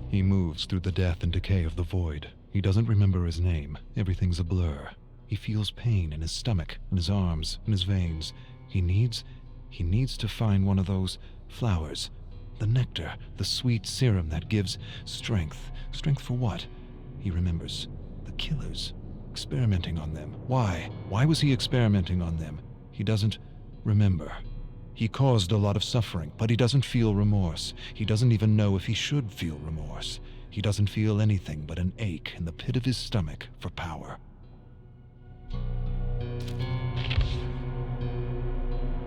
He moves through the death and decay of the void. He doesn't remember his name. Everything's a blur. He feels pain in his stomach, in his arms, in his veins. He needs to find one of those flowers. The nectar, the sweet serum that gives strength. Strength for what? He remembers. The killers. Experimenting on them. Why? Why was he experimenting on them? He doesn't remember. He caused a lot of suffering, but he doesn't feel remorse. He doesn't even know if he should feel remorse. He doesn't feel anything but an ache in the pit of his stomach for power.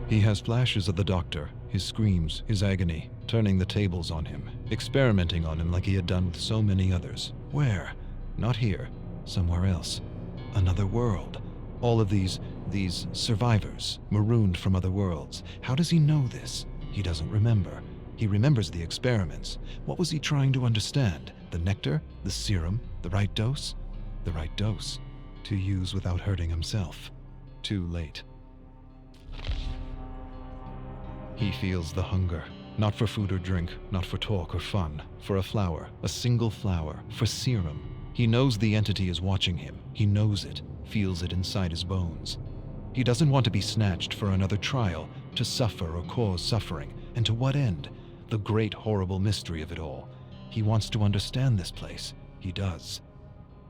He has flashes of the doctor, his screams, his agony, turning the tables on him, experimenting on him like he had done with so many others. Where? Not here. Somewhere else. Another world. All of these survivors, marooned from other worlds. How does he know this? He doesn't remember. He remembers the experiments. What was he trying to understand? The nectar? The serum? The right dose? The right dose. To use without hurting himself. Too late. He feels the hunger. Not for food or drink, not for talk or fun. For a flower, a single flower, for serum. He knows the entity is watching him. He knows it, feels it inside his bones. He doesn't want to be snatched for another trial, to suffer or cause suffering. And to what end? The great horrible mystery of it all. He wants to understand this place. He does.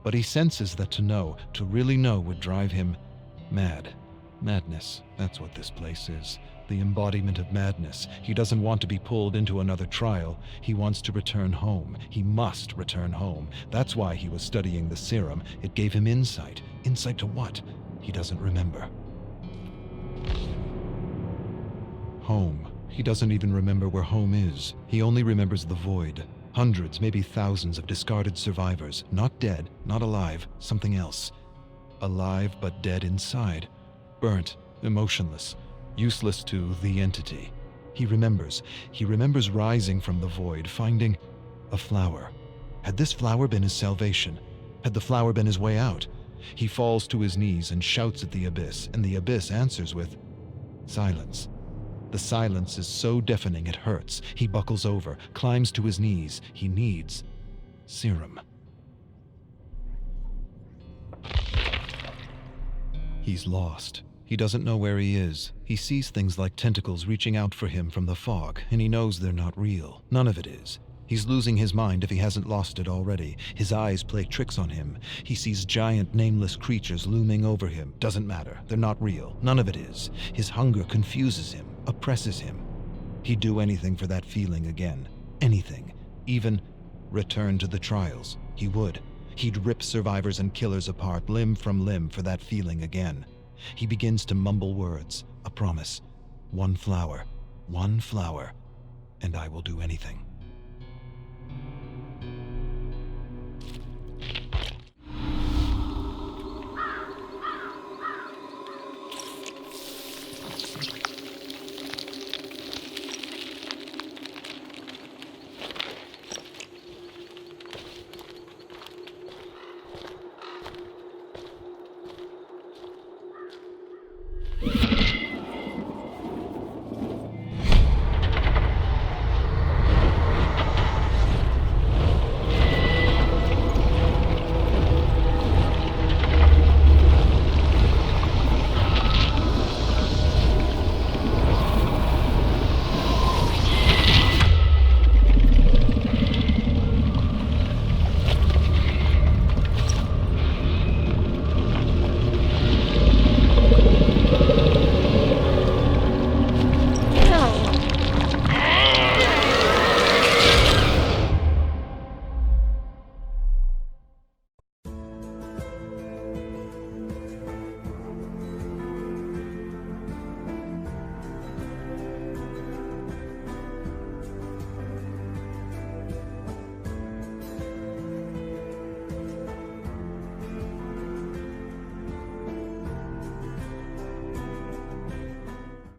But he senses that to know, to really know, would drive him mad. Madness, that's what this place is. The embodiment of madness. He doesn't want to be pulled into another trial. He wants to return home. He must return home. That's why he was studying the serum. It gave him insight. Insight to what? He doesn't remember. Home. He doesn't even remember where home is. He only remembers the void. Hundreds, maybe thousands of discarded survivors. Not dead, not alive, something else. Alive but dead inside. Burnt, emotionless, useless to the entity. He remembers rising from the void, finding a flower. Had this flower been his salvation? Had the flower been his way out? He falls to his knees and shouts at the abyss, and the abyss answers with silence. The silence is so deafening it hurts. He buckles over, climbs to his knees. He needs serum. He's lost. He doesn't know where he is. He sees things like tentacles reaching out for him from the fog, and he knows they're not real. None of it is. He's losing his mind if he hasn't lost it already. His eyes play tricks on him. He sees giant, nameless creatures looming over him. Doesn't matter. They're not real. None of it is. His hunger confuses him, oppresses him. He'd do anything for that feeling again. Anything. Even return to the trials. He would. He'd rip survivors and killers apart, limb from limb, for that feeling again. He begins to mumble words, a promise. One flower, and I will do anything.